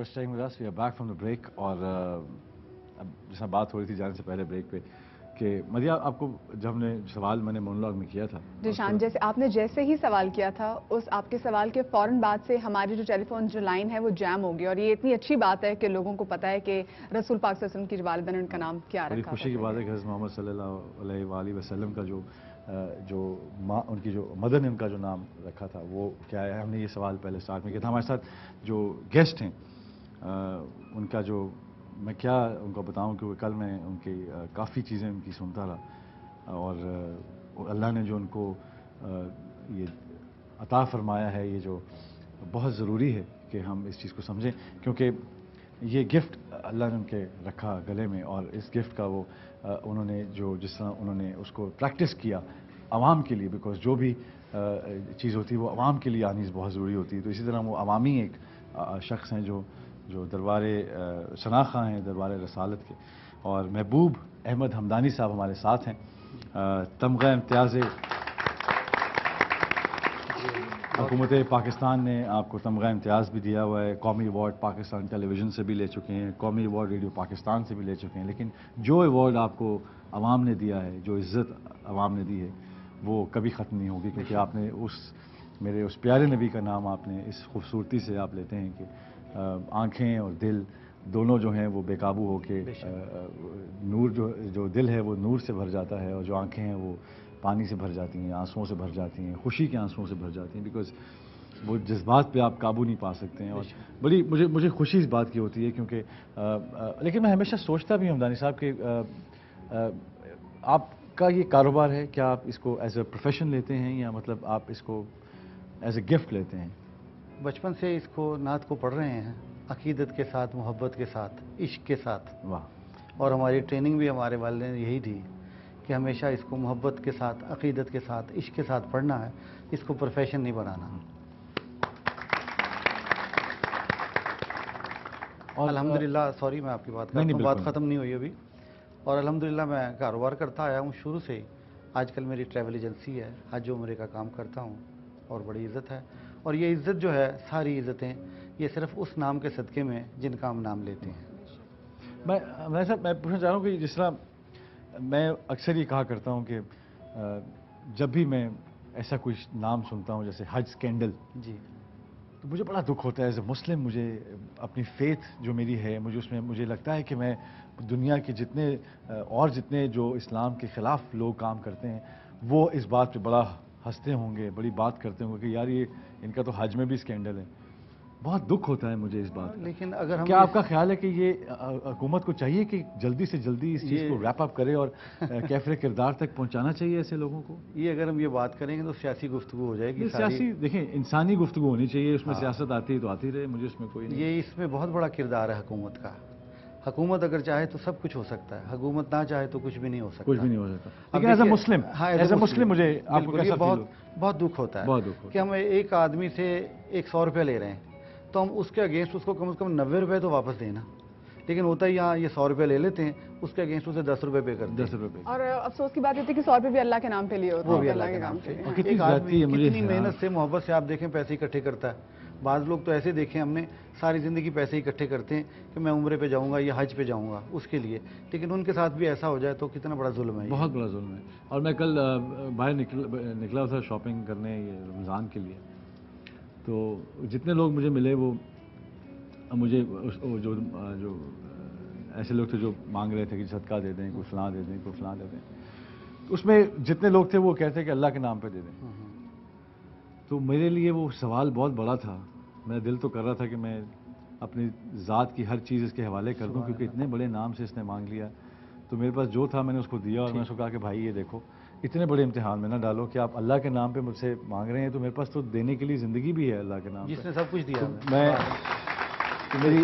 for staying with us. We are back from the break. और अब जैसा बात हो रही थी जाने से पहले ब्रेक पे कि मदिया आपको जब हमने सवाल मैंने मोनोलॉग में किया था जिशान, जैसे ही सवाल किया था उस आपके सवाल के फौरन बाद से हमारी जो टेलीफोन जो लाइन है वो जैम हो गई। और ये इतनी अच्छी बात है कि लोगों को पता है कि रसूल पाक सल्लल्लाहु अलैहि वसल्लम की वालिदा ने उनका नाम क्या रखा। बड़ी खुशी की बात है कि हज़रत मोहम्मद सल्लल्लाहु अलैहि वसल्लम का जो माँ उनकी जो मदर ने उनका जो नाम रखा था वो क्या है। हमने ये सवाल पहले स्टार्ट में किया था। हमारे साथ जो गेस्ट हैं उनका जो मैं क्या उनको बताऊं क्योंकि कल मैं उनकी काफ़ी चीज़ें उनकी सुनता रहा और अल्लाह ने जो उनको ये अता फरमाया है ये जो बहुत ज़रूरी है कि हम इस चीज़ को समझें क्योंकि ये गिफ्ट अल्लाह ने उनके रखा गले में और इस गिफ्ट का वो उन्होंने जिस तरह उन्होंने उसको प्रैक्टिस किया आवाम के लिए बिकॉज जो भी चीज़ होती है वो आवाम के लिए आनी बहुत ज़रूरी होती है। तो इसी तरह वो अवामी एक शख्स हैं जो दरबारे शनाखा हैं दरबार रसालत के। और महबूब अहमद हमदानी साहब हमारे साथ हैं। तमगा इम्तियाज़ हुकूमत पाकिस्तान ने आपको तमगा इम्तियाज़ भी दिया हुआ है। कौमी अवार्ड पाकिस्तान टेलीविज़न से भी ले चुके हैं, कौमी अवार्ड रेडियो पाकिस्तान से भी ले चुके हैं। लेकिन जो अवार्ड आपको आवाम ने दिया है, जो इज़्ज़त आवाम ने दी है वो कभी ख़त्म नहीं होगी क्योंकि आपने मेरे उस प्यारे नबी का नाम आपने इस खूबसूरती से आप लेते हैं कि आँखें और दिल दोनों जो हैं वो बेकाबू होके नूर जो दिल है वो नूर से भर जाता है और जो आँखें हैं वो पानी से भर जाती हैं, आंसुओं से भर जाती हैं, खुशी के आंसुओं से भर जाती हैं बिकॉज़ वो जज्बात पे आप काबू नहीं पा सकते हैं। और बड़ी मुझे खुशी इस बात की होती है क्योंकि लेकिन मैं हमेशा सोचता भी हूँ दानी साहब कि आपका ये कारोबार है, क्या आप इसको एज ए प्रोफेशन लेते हैं या मतलब आप इसको एज ए गिफ्ट लेते हैं? बचपन से इसको नात को पढ़ रहे हैं अकीदत के साथ, मोहब्बत के साथ, इश्क के साथ। वाह। और हमारी ट्रेनिंग भी हमारे वालिद ने यही थी कि हमेशा इसको मोहब्बत के साथ, अकीदत के साथ, इश्क के साथ पढ़ना है, इसको प्रोफेशन नहीं बनाना। और अल्हम्दुलिल्लाह, सॉरी मैं आपकी बात करता हूँ, बात ख़त्म नहीं हुई अभी। और अल्हम्दुलिल्लाह मैं कारोबार करता आया हूँ शुरू से ही। आजकल मेरी ट्रैवल एजेंसी है, हज उम्रे का काम करता हूँ और बड़ी इज़्ज़त है। और ये इज़्ज़त जो है, सारी इज़्ज़तें ये सिर्फ उस नाम के सदक़े में जिनका हम नाम लेते हैं। मैं पूछना चाह रहा हूँ कि जिस तरह मैं अक्सर ये कहा करता हूँ कि जब भी मैं ऐसा कोई नाम सुनता हूँ जैसे हज स्कैंडल जी, तो मुझे बड़ा दुख होता है एज ए मुस्लिम। मुझे अपनी फेथ जो मेरी है मुझे लगता है कि मैं दुनिया के जितने जो इस्लाम के ख़िलाफ़ लोग काम करते हैं वो इस बात पे बड़ा हंसते होंगे, बड़ी बात करते होंगे कि यार ये इनका तो हज में भी स्कैंडल है। बहुत दुख होता है मुझे इस बात का। लेकिन अगर हम क्या आपका ख्याल है कि ये हुकूमत को चाहिए कि जल्दी से जल्दी इस चीज़ को रैप अप करे और कैफरे किरदार तक पहुंचाना चाहिए ऐसे लोगों को? ये अगर हम ये बात करेंगे तो सियासी गुफ्तगू हो जाएगी। सियासी देखें, इंसानी गुफ्तगू होनी चाहिए, उसमें सियासत आती है तो आती रहे, मुझे उसमें कोई नहीं। ये इसमें बहुत बड़ा किरदार है हुकूमत का। हुकूमत अगर चाहे तो सब कुछ हो सकता है, हुकूमत ना चाहे तो कुछ भी नहीं हो सकता। कुछ भी नहीं हो सकता। लेकिन एज ए मुस्लिम मुझे आपको कैसा बहुत दुख होता है कि हम एक आदमी से 100 रुपये ले रहे हैं तो हम उसके अगेंस्ट उसको कम से कम 90 रुपये तो वापस देना। लेकिन होता ही यहाँ ये 100 रुपये ले लेते हैं, उसके अगेंस्ट उसे 10 रुपये पे करते हैं। 10 रुपये। और अफसोस की बात होती है कि 100 रुपये भी अल्लाह के नाम पे लिए होते हैं। वो भी अल्लाह के नाम पे। एक आदमी कितनी मेहनत से, मोहब्बत से आप देखें पैसे इकट्ठे करता है। बाज़ लोग तो ऐसे देखे हमने सारी ज़िंदगी पैसे इकट्ठे करते हैं कि मैं उम्रे पे जाऊँगा या हज पे जाऊँगा उसके लिए, लेकिन उनके साथ भी ऐसा हो जाए तो कितना बड़ा जुल्म है। बहुत बड़ा जुल्म है। और मैं कल बाहर निकला था शॉपिंग करने ये रमज़ान के लिए, तो जितने लोग मुझे मिले वो मुझे जो ऐसे लोग थे जो मांग रहे थे कि सदका दे दें, कोई फलां दे दें, कोई फलां दे दें। उसमें जितने लोग थे वो कहते कि अल्लाह के नाम पे दे दें। तो मेरे लिए वो सवाल बहुत बड़ा था। मेरा दिल तो कर रहा था कि मैं अपनी ज़ात की हर चीज़ इसके हवाले कर दूं क्योंकि इतने बड़े नाम से इसने मांग लिया। तो मेरे पास जो था मैंने उसको दिया और मैंने उसको कहा कि भाई ये देखो, इतने बड़े इम्तिहान में ना डालो कि आप अल्लाह के नाम पे मुझसे मांग रहे हैं, तो मेरे पास तो देने के लिए ज़िंदगी भी है अल्लाह के नाम पे, जिसने सब कुछ दिया। तो मेरी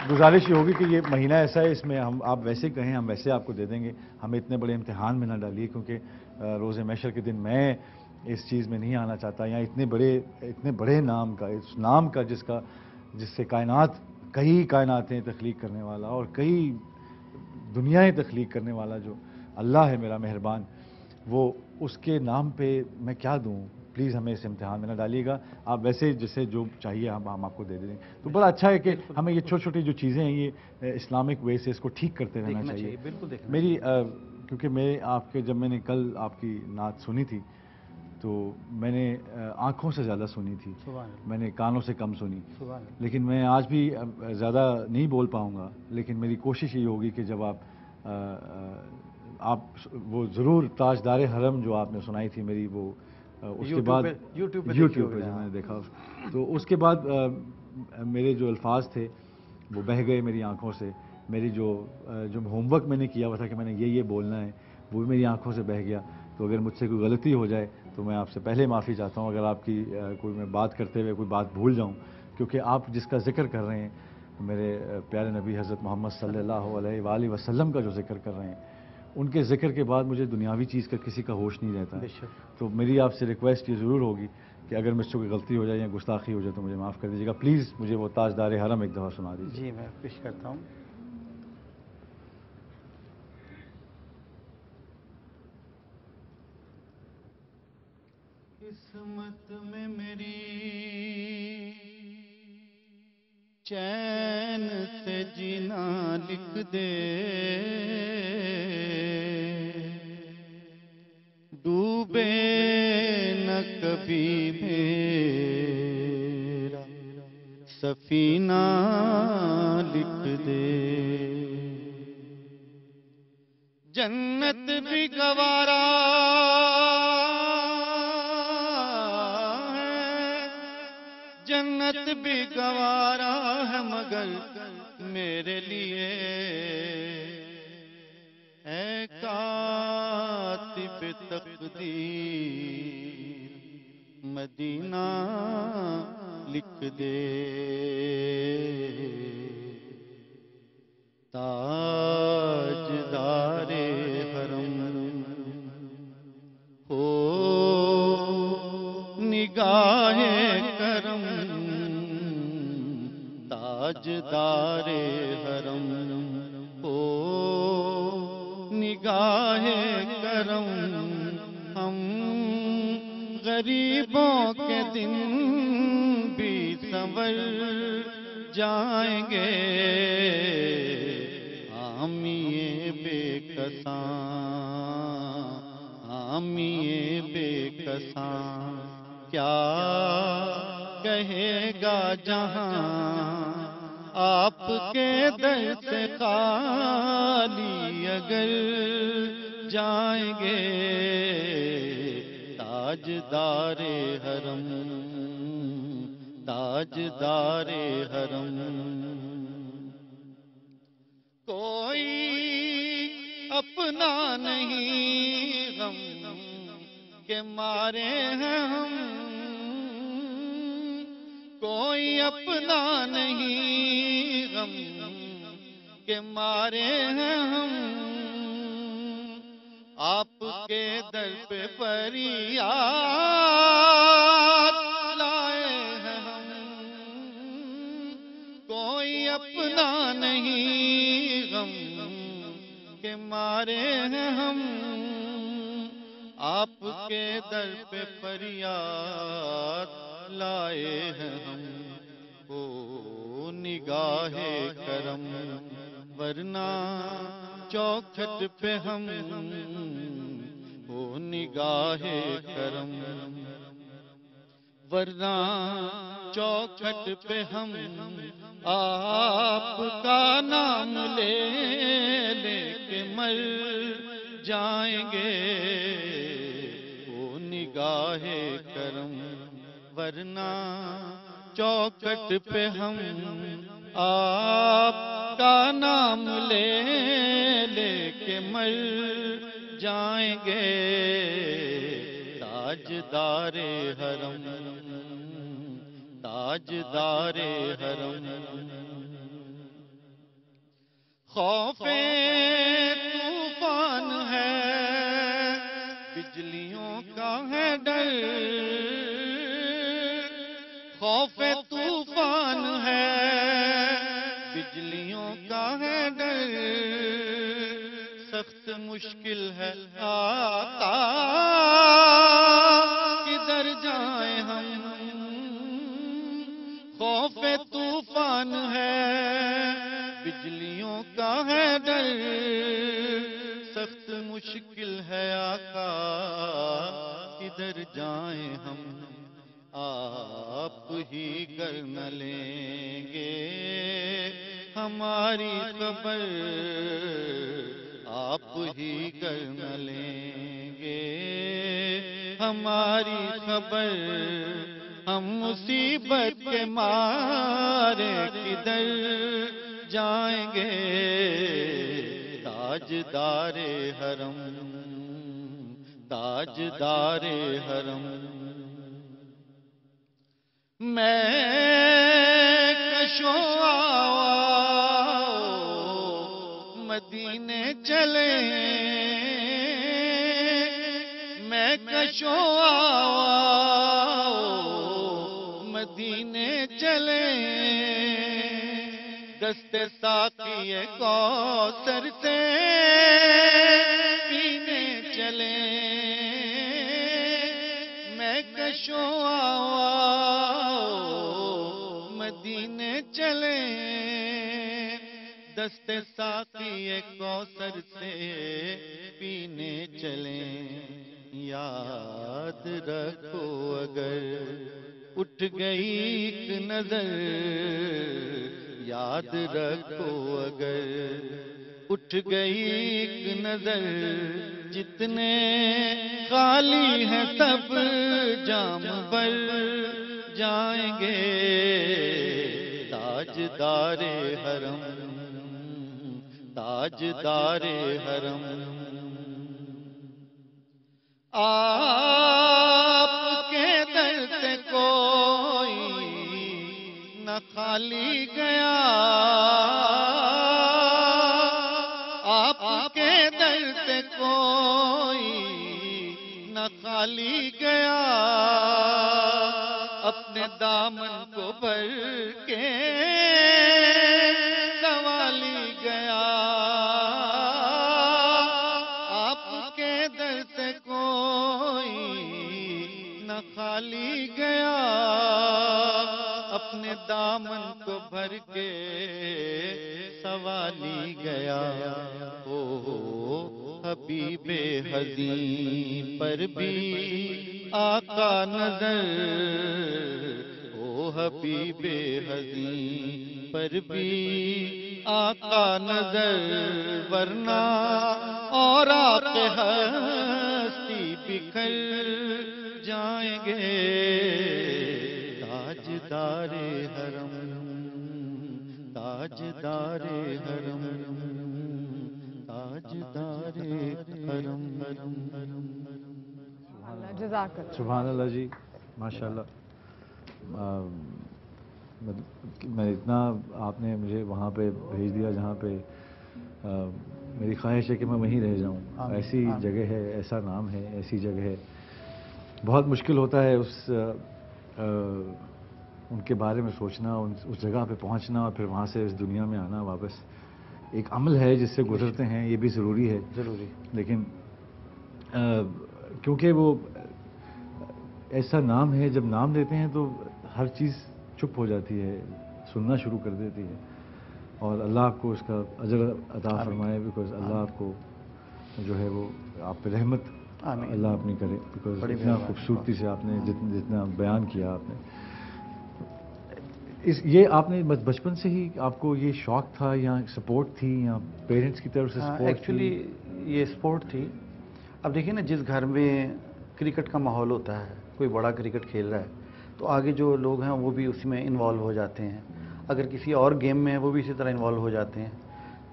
गुजारिश ये होगी कि ये महीना ऐसा है, इसमें आप वैसे कहें हम वैसे आपको दे देंगे, हमें इतने बड़े इम्तिहान में ना डालिए क्योंकि रोज़े महशर के दिन मैं इस चीज़ में नहीं आना चाहता। या इतने बड़े नाम का, इस नाम का जिससे कई कायनातें तख्लीक करने वाला और कई दुनियाएं तख्लीक करने वाला जो अल्लाह है मेरा मेहरबान, वो उसके नाम पे मैं क्या दूँ? پلیز ہمیں اس امتحان میں نہ ڈالیے گا. آپ ویسے جیسے جو چاہیے ہم آپ کو دے دیں. تو بڑا اچھا ہے کہ ہمیں یہ چھوٹی چھوٹی جو چیزیں ہیں یہ اسلامک وے سے اس کو ٹھیک کرتے رہنا چاہیے. بالکل دیکھنا میری کیونکہ جب میں نے کل آپ کی نعت سنی تھی تو میں نے آنکھوں سے زیادہ سنی تھی, میں نے کانوں سے کم سنی, لیکن میں آج بھی زیادہ نہیں بول پاؤں گا, لیکن میری کوشش یہ ہوگی کہ جب آپ وہ ضرور تاجدار حرم جو آپ نے سنائی تھی میری, وہ اس کے بعد یوٹیوب پہ جب میں نے دیکھا تو اس کے بعد میرے جو الفاظ تھے وہ بہہ گئے میری آنکھوں سے. میری جو ہوم ورک میں نے کیا ہوا تھا کہ میں نے یہ بولنا ہے وہ بھی میری آنکھوں سے بہہ گیا. تو اگر مجھ سے کوئی غلطی ہو جائے تو میں آپ سے پہلے معافی چاہتا ہوں اگر آپ کی کوئی میں بات کرتے ہوئے کوئی بات بھول جاؤں, کیونکہ آپ جس کا ذکر کر رہے ہیں میرے پیارے نبی حضرت محمد صلی اللہ علیہ وآلہ وسلم کا جو ذکر کر رہے ہیں, ان کے ذکر کے بعد مجھے دنیاوی چیز کا کسی کا ہوش نہیں رہتا. تو میری آپ سے ریکویسٹ یہ ضرور ہوگی کہ اگر مجھ سے کوئی غلطی ہو جائے یا گستاخی ہو جائے تو مجھے معاف کر دیجیے گا. پلیز مجھے وہ تاجدار حرم ایک دفعہ سنا دیجیے. جی میں پیش کرتا ہوں. قسمت میں میری چین سے جینا لکھ دے, ڈوبے نہ کبھی میرا سفینہ لکھ دے. جنت بھی گوارا جنت بھی گوارا ہے مگر میرے لیے اے کاتب تقدیر مدینہ لکھ دے. تاجدار حرم ہو نگاہ کرم, تاجدار حرم ہو نگاہ کرم. ہم غریبوں کے دن بھی سنور جائیں گے, حامیے بے کساں حامیے بے کساں. کیا کہے گا جہاں آپ کے در سے خالی اگر جائیں گے. تاجدار حرم تاجدار حرم. کوئی اپنا نہیں غم کے مارے ہیں ہم, کوئی اپنا نہیں غم کے مارے ہیں ہم. آپ کے در پہ فریاد لائے ہیں ہم, کوئی اپنا نہیں غم کے مارے ہیں ہم. آپ کے در پہ فریاد لائے ہیں ہم. او نگاہ کرم ورنہ چوکھٹ پہ ہم, او نگاہ کرم ورنہ چوکھٹ پہ ہم آپ کا نام لے لے کے مر جائیں گے. او نگاہ کرم ورنہ چوکھٹ پہ ہم آپ کا نام لے لے کے مر جائیں گے. تاجدار حرم تاجدار حرم. خوف طوفان ہے بجلیوں کا ہے ڈر, خوف طوفان ہے بجلیوں کا ہے ڈر. سخت مشکل ہے آقا کدھر جائیں ہم، خوف طوفان ہے، بجلیوں کا ہے ڈر، سخت مشکل ہے آقا کدھر جائیں ہم، آپ ہی کر نہ لیں گے ہماری خبر، آپ ہی کر نہ لیں گے ہماری خبر، ہم مصیبت کے مارے کدھر جائیں گے، تاجدار حرم، تاجدار حرم، میں کشو مدینے چلے، میں کشو مدینے چلے، دست ساقی کوثر سے پینے چلے، میں کشو مدینے چلے، دست ساقی کوثر سے پینے چلیں، یاد رکھو اگر اٹھ گئی ایک نظر، یاد رکھو اگر اٹھ گئی ایک نظر، جتنے خالی ہیں سب جام بھر جائیں گے، تاجدار حرم، تاجدار حرم، آپ کے در سے کوئی نہ خالی گیا، آپ کے در سے کوئی نہ خالی گیا، اپنے دامن کو بھر کے سوالی گیا، آپ کے در سے کوئی نہ خالی گیا، اپنے دامن کو بھر کے سوالی گیا، حبیب حزین پر بھی آقا نظر، او حبیب حزین پر بھی آقا نظر، ورنہ اور آپ ہستی بکھر جائیں گے، تاجدار حرم، تاجدار حرم، تاجدار حرم، جزاک اللہ۔ سبحان اللہ جی، ماشاءاللہ۔ میں اتنا آپ نے مجھے وہاں پہ بھیج دیا جہاں پہ میری خواہش ہے کہ میں وہیں رہ جاؤں، ایسی جگہ ہے، ایسا نام ہے، ایسی جگہ ہے، بہت مشکل ہوتا ہے ان کے بارے میں سوچنا، اس جگہ پہ پہنچنا اور پھر وہاں سے اس دنیا میں آنا واپس، ایک عمل ہے جس سے گزرتے ہیں، یہ بھی ضروری ہے، ضروری، لیکن کیونکہ وہ ایسا نام ہے، جب نام لیتے ہیں تو ہر چیز چپ ہو جاتی ہے، سننا شروع کر دیتی ہے، اور اللہ آپ کو اس کا اجر عطا فرمائے، بیکاز اللہ آپ کو جو ہے وہ آپ پہ رحمت اللہ اپنی کرے، بیکاز اتنا خوبصورتی سے آپ نے جتنا بیان کیا آپ نے، یہ آپ نے بچپن سے ہی آپ کو یہ شوق تھا یا سپورٹ تھی یا پیرنٹس کی طرف سے سپورٹ تھی؟ ایکچولی یہ سپورٹ تھی۔ اب دیکھیں نا، جس گھر میں کرکٹ کا ماحول ہوتا ہے، کوئی بڑا کرکٹ کھیل رہا ہے تو آگے جو لوگ ہیں وہ بھی اسی میں انوالو ہو جاتے ہیں، اگر کسی اور گیم میں ہے وہ بھی اسی طرح انوالو ہو جاتے ہیں،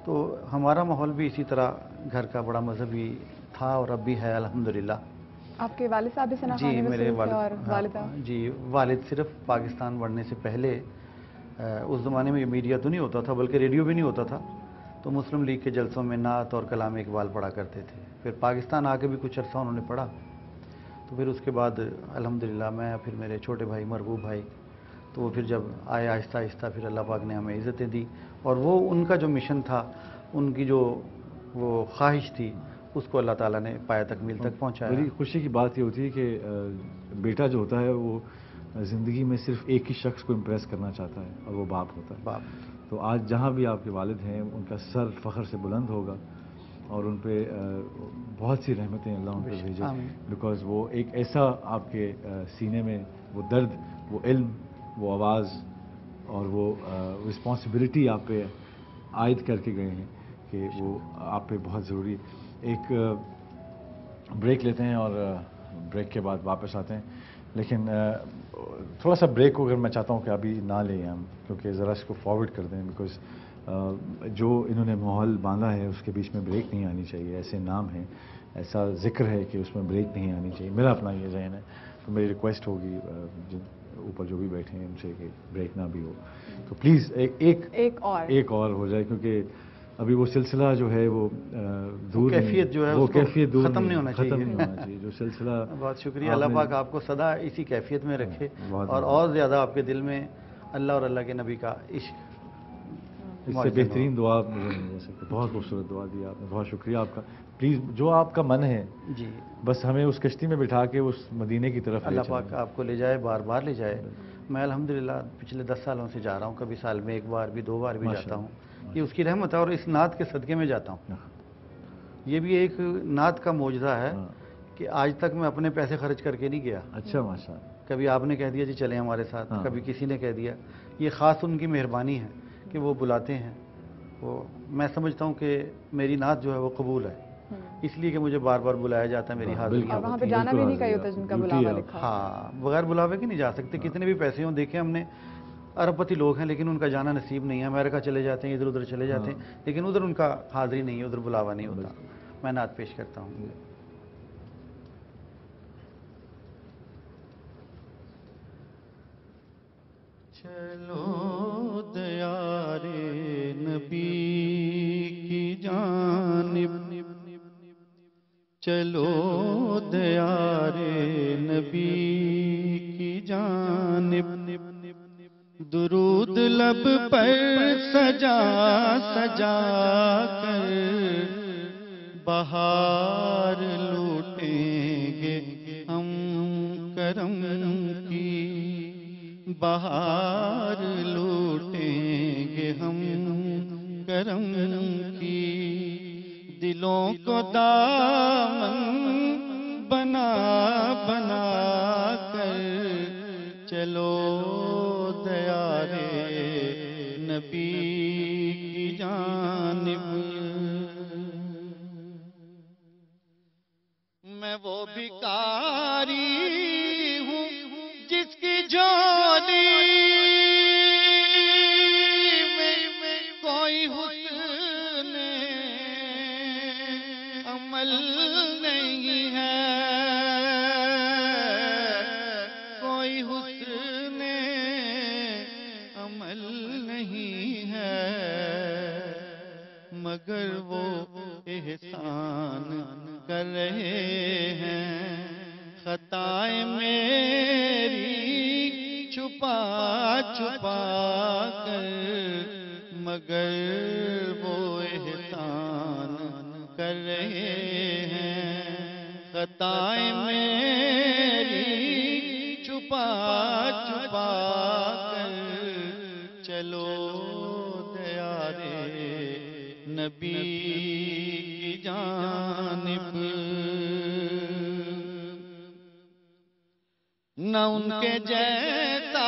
تو ہمارا ماحول بھی اسی طرح گھر کا بڑا مذہبی تھا اور اب بھی ہے الحمدللہ۔ آپ کے والد صاحب بھی ثنا جی، خوانی میرے رسول تھے اور والد، والدہ؟ جی والد صرف پاکستان بڑھنے سے پہلے، اس زمانے میں میڈیا تو نہیں ہوتا تھا، بلکہ ریڈیو بھی نہیں ہوتا تھا، تو مسلم لیگ کے جلسوں میں نعت اور کلام اقبال پڑھا کرتے تھے، پھر پاکستان آ کے بھی کچھ عرصہ انہوں نے پڑھا، تو پھر اس کے بعد الحمدللہ میں، پھر میرے چھوٹے بھائی مرغوب بھائی، تو وہ پھر جب آئے آہستہ آہستہ پھر اللہ پاک نے ہمیں عزتیں دی، اور وہ ان کا جو مشن تھا، ان کی جو وہ خواہش تھی، उसको अल्लाह ताला ने पाया तकमील तक पहुंचाया। बड़ी खुशी की बात ये होती है कि बेटा जो होता है वो ज़िंदगी में सिर्फ एक ही शख्स को इम्प्रेस करना चाहता है और वो बाप होता है। बाप तो आज जहाँ भी आपके वालिद हैं उनका सर फ़ख्र से बुलंद होगा और उन पे बहुत सी रहमतें अल्लाह उन पर भेजे, बिकॉज़ वो एक ऐसा आपके सीने में वो दर्द, वो इल्म, वो आवाज़ और वो रिस्पॉन्सिबिलिटी आप पे आयद करके गए हैं कि वो आप पे बहुत ज़रूरी। एक ब्रेक लेते हैं और ब्रेक के बाद वापस आते हैं, लेकिन थोड़ा सा ब्रेक को अगर मैं चाहता हूँ कि अभी ना लें हम, क्योंकि ज़रा इसको फॉरवर्ड कर दें, बिकॉज़ जो इन्होंने माहौल बांधा है उसके बीच में ब्रेक नहीं आनी चाहिए। ऐसे नाम हैं, ऐसा जिक्र है कि उसमें ब्रेक नहीं आनी चाहिए। मेरा अपना ये ज़हन है, तो मेरी रिक्वेस्ट होगी जिन ऊपर जो भी बैठे हैं उनसे कि ब्रेक ना भी हो, तो प्लीज़ एक और हो जाए, क्योंकि अभी वो सिलसिला जो है वो दूर कैफियत जो है वो कैफियत दूर ख़त्म नहीं होना चाहिए। जो सिलसिला। बहुत शुक्रिया, अल्लाह पाक आपको सदा इसी कैफियत में रखे और ज़्यादा आपके दिल में अल्लाह और अल्लाह के नबी का इश्क। इससे बेहतरीन दुआ मुझे नहीं हो सकती। बहुत खूबसूरत दुआ दी आपने, बहुत शुक्रिया आपका। प्लीज़ जो आपका मन है जी, बस हमें उस कश्ती में बिठा के उस मदीने की तरफ अल्लाह पाक आपको ले जाए, बार बार ले जाए। मैं अल्हम्दुलिल्लाह पिछले 10 सालों से जा रहा हूँ, कभी साल में एक बार भी, 2 बार भी जाता हूँ। ये उसकी रहमत है और इस नात के सदक़े में जाता हूँ। ये भी एक नात का मौजज़ा है कि आज तक मैं अपने पैसे खर्च करके नहीं गया। अच्छा, माशाअल्लाह। कभी आपने कह दिया जी चलें हमारे साथ, कभी किसी ने कह दिया। ये ख़ास उनकी मेहरबानी है कि वो बुलाते हैं। वो मैं समझता हूँ कि मेरी नात जो है वो कबूल है, इसलिए कि मुझे बार बार बुलाया जाता है, मेरी हाज़िरियाँ वहाँ पे जाना भी नहीं कहीं होता जिनका बुलावा लिखा। हाँ, बगैर बुलावे के नहीं जा सकते। कितने भी पैसे हों, देखे हमने अरबपति लोग हैं लेकिन उनका जाना नसीब नहीं है। अमेरिका चले जाते हैं, इधर उधर चले जाते हैं, लेकिन उधर उनका हाज़िरी नहीं है, उधर बुलावा नहीं होता। मैं नात पेश करता हूँ। चलो दयारे नबी की जानिब, चलो दयारे नबी की जानिब, दुरूद लब पर सजा सजा कर बहार लूटेंगे हम करम की, बहार लूटेंगे हम करम की। दिलों को दामन बना बना कर चलो दयारे नबी की जानिब। मैं वो भिखारी हूँ जिसकी झोली में कोई हुस्न अमल नहीं है, कोई हुस्न अमल नहीं है, मगर वो एहसान कर रहे हैं। खताएं मेरी छुपा छुपा कर, मगर वो एहसान कर रहे हैं। खताएं मेरी छुपा छुपा कर चलो दयारे नबी की जानिब। न उनके जैसा